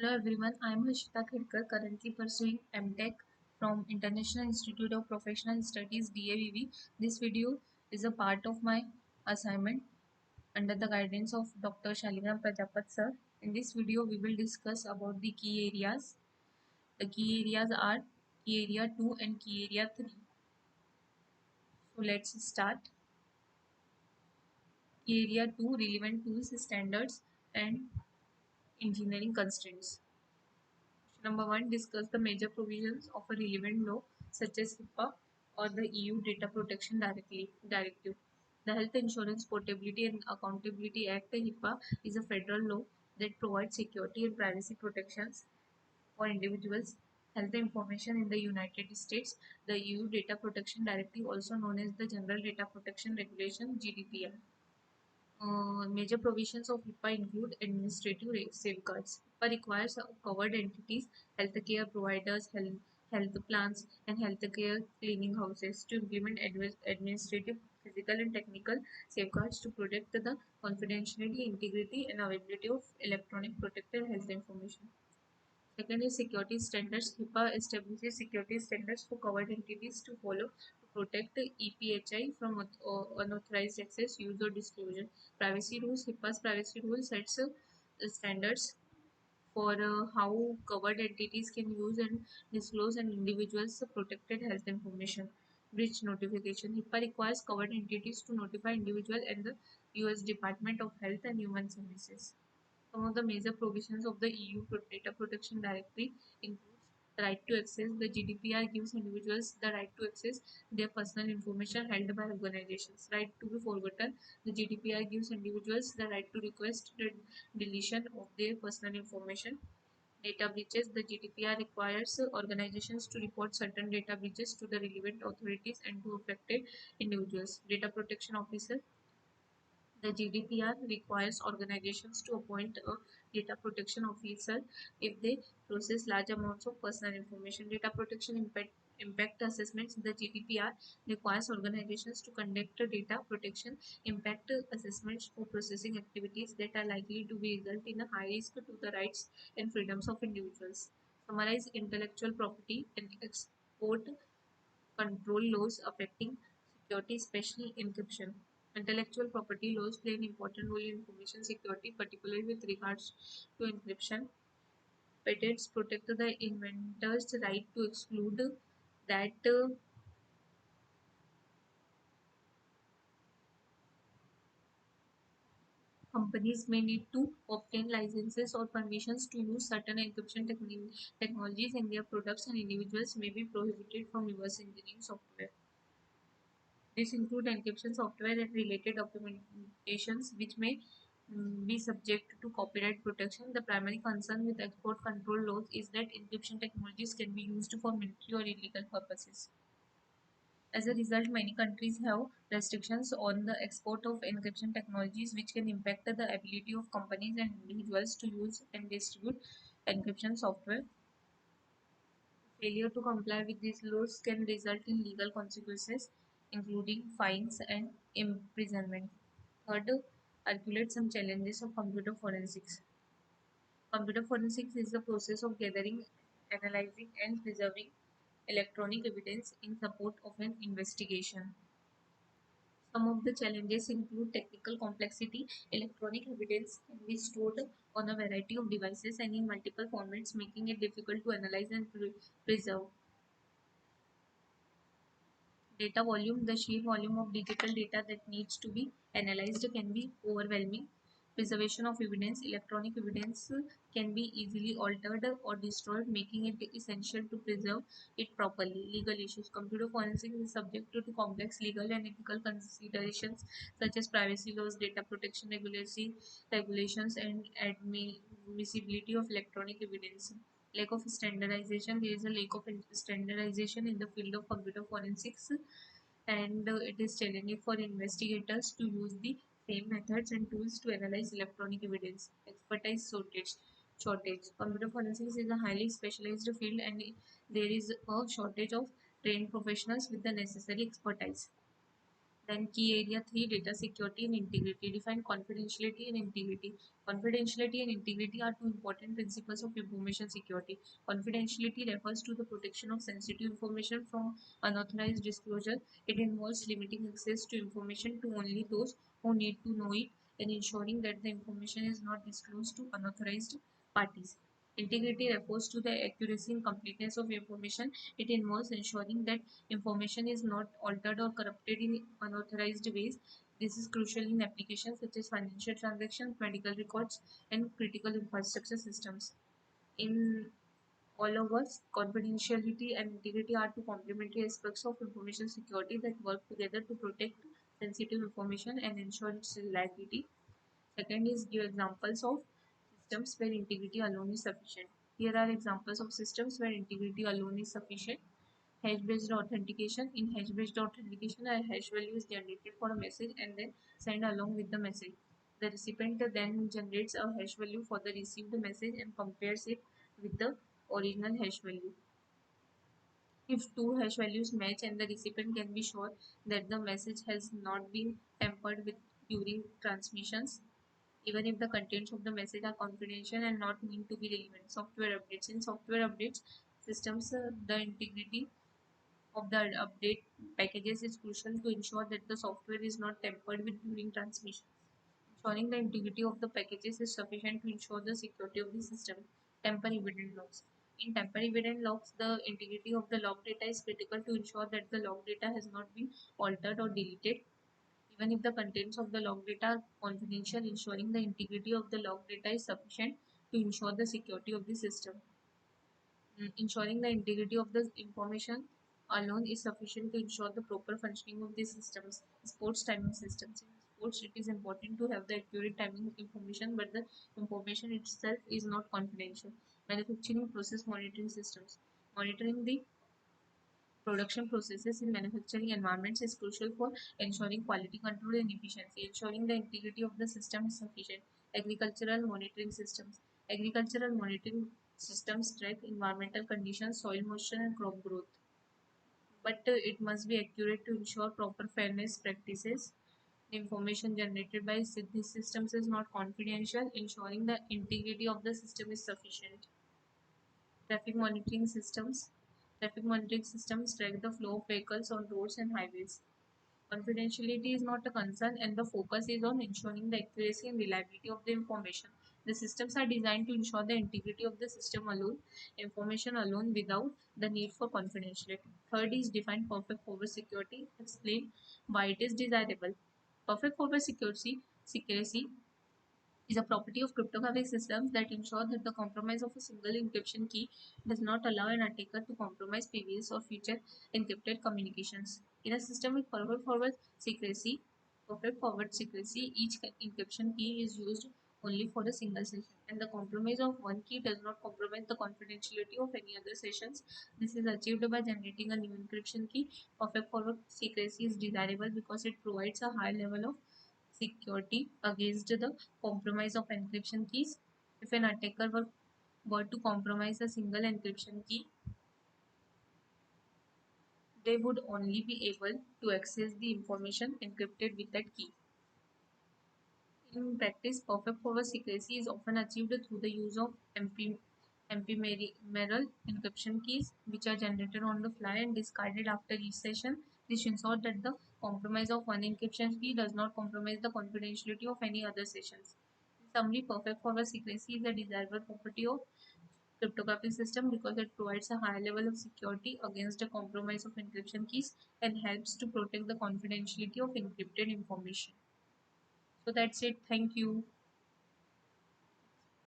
Hello everyone, I am Harshita Khedkar, currently pursuing MTech from International Institute of Professional Studies DAVV. This video is a part of my assignment under the guidance of Dr. Shaligram Prajapat sir. In this video, we will discuss about the key areas. The key areas are key area 2 and key area 3. So let's start. Key area 2, relevant tools, standards and engineering constraints. Number 1, discuss the major provisions of a relevant law such as HIPAA or the EU Data Protection Directive. The Health Insurance Portability and Accountability Act (HIPAA) is a federal law that provides security and privacy protections for individuals' health information in the United States. The EU Data Protection Directive, also known as the General Data Protection Regulation (GDPR). Major provisions of HIPAA include administrative safeguards. HIPAA requires covered entities, healthcare providers, health plans, and healthcare cleaning houses to implement administrative, physical, and technical safeguards to protect the confidentiality, integrity, and availability of electronic protected health information. Second is security standards. HIPAA establishes security standards for covered entities to follow to protect EPHI from unauthorized access, use, or disclosure. Privacy rules. HIPAA's privacy rule sets standards for how covered entities can use and disclose an individual's protected health information. Breach notification. HIPAA requires covered entities to notify individual and the US Department of Health and Human Services. Some of the major provisions of the EU Data Protection Directive includes the right to access. The GDPR gives individuals the right to access their personal information held by organizations. Right to be forgotten. The GDPR gives individuals the right to request the deletion of their personal information. Data breaches. The GDPR requires organizations to report certain data breaches to the relevant authorities and to affected individuals. Data Protection Officer. The GDPR requires organizations to appoint a data protection officer if they process large amounts of personal information. Data protection impact assessments. The GDPR requires organizations to conduct data protection impact assessments for processing activities that are likely to be result in a high risk to the rights and freedoms of individuals. Summarize intellectual property and export control laws affecting security, especially encryption. Intellectual property laws play an important role in information security, particularly with regards to encryption. Patents protect the inventor's right to exclude that companies may need to obtain licenses or permissions to use certain encryption technologies in their products, and individuals may be prohibited from reverse engineering software. This include encryption software and related documentations which may be subject to copyright protection. The primary concern with export control laws is that encryption technologies can be used for military or illegal purposes. As a result, many countries have restrictions on the export of encryption technologies which can impact the ability of companies and individuals to use and distribute encryption software. Failure to comply with these laws can result in legal consequences, including fines and imprisonment. Third, articulate some challenges of computer forensics. Computer forensics is the process of gathering, analyzing, and preserving electronic evidence in support of an investigation. Some of the challenges include technical complexity. Electronic evidence can be stored on a variety of devices and in multiple formats, making it difficult to analyze and preserve. Data volume, the sheer volume of digital data that needs to be analyzed can be overwhelming. Preservation of evidence, electronic evidence can be easily altered or destroyed, making it essential to preserve it properly. Legal issues, computer forensics is subject to complex legal and ethical considerations such as privacy laws, data protection regulations, and admissibility of electronic evidence. Lack of standardization, there is a lack of standardization in the field of computer forensics, and it is challenging for investigators to use the same methods and tools to analyze electronic evidence. Expertise shortage. Computer forensics is a highly specialized field, and there is a shortage of trained professionals with the necessary expertise. Then key area 3, data security and integrity. Define confidentiality and integrity. Confidentiality and integrity are two important principles of information security. Confidentiality refers to the protection of sensitive information from unauthorized disclosure. It involves limiting access to information to only those who need to know it and ensuring that the information is not disclosed to unauthorized parties. Integrity refers to the accuracy and completeness of information. It involves ensuring that information is not altered or corrupted in unauthorized ways. This is crucial in applications such as financial transactions, medical records, and critical infrastructure systems. In all of us, confidentiality and integrity are two complementary aspects of information security that work together to protect sensitive information and ensure its reliability. Second is give examples of systems where integrity alone is sufficient. Here are examples of systems where integrity alone is sufficient. Hash-based authentication. In hash-based authentication, a hash value is generated for a message and then sent along with the message. The recipient then generates a hash value for the received message and compares it with the original hash value. If two hash values match and the recipient can be sure that the message has not been tampered with during transmissions, even if the contents of the message are confidential and not meant to be relevant. Software updates. In software updates systems, the integrity of the update packages is crucial to ensure that the software is not tampered with during transmission. Ensuring the integrity of the packages is sufficient to ensure the security of the system. Tamper evident logs. In tamper evident logs, the integrity of the log data is critical to ensure that the log data has not been altered or deleted. Even if the contents of the log data are confidential, ensuring the integrity of the log data is sufficient to ensure the security of the system. Ensuring the integrity of the information alone is sufficient to ensure the proper functioning of these systems. Sports timing systems. In sports, it is important to have the accurate timing information, but the information itself is not confidential. Manufacturing process monitoring systems. Monitoring the production processes in manufacturing environments is crucial for ensuring quality control and efficiency. Ensuring the integrity of the system is sufficient. Agricultural monitoring systems. Agricultural monitoring systems track environmental conditions, soil moisture, and crop growth. But it must be accurate to ensure proper fairness practices. The information generated by these systems is not confidential, ensuring the integrity of the system is sufficient. Traffic monitoring systems. Traffic monitoring systems track the flow of vehicles on roads and highways. Confidentiality is not a concern, and the focus is on ensuring the accuracy and reliability of the information. The systems are designed to ensure the integrity of the system alone, information alone, without the need for confidentiality. Third is define perfect forward security. Explain why it is desirable. Perfect forward security is a property of cryptographic systems that ensure that the compromise of a single encryption key does not allow an attacker to compromise previous or future encrypted communications. In a system with perfect forward secrecy, each encryption key is used only for a single session, and the compromise of one key does not compromise the confidentiality of any other sessions. This is achieved by generating a new encryption key. Perfect forward secrecy is desirable because it provides a high level of security against the compromise of encryption keys. If an attacker were to compromise a single encryption key, they would only be able to access the information encrypted with that key. In practice, perfect forward secrecy is often achieved through the use of ephemeral encryption keys, which are generated on the fly and discarded after each session. This ensures that the compromise of one encryption key does not compromise the confidentiality of any other sessions. In summary, perfect forward secrecy is a desirable property of cryptographic system because it provides a high level of security against the compromise of encryption keys and helps to protect the confidentiality of encrypted information. So that's it. Thank you.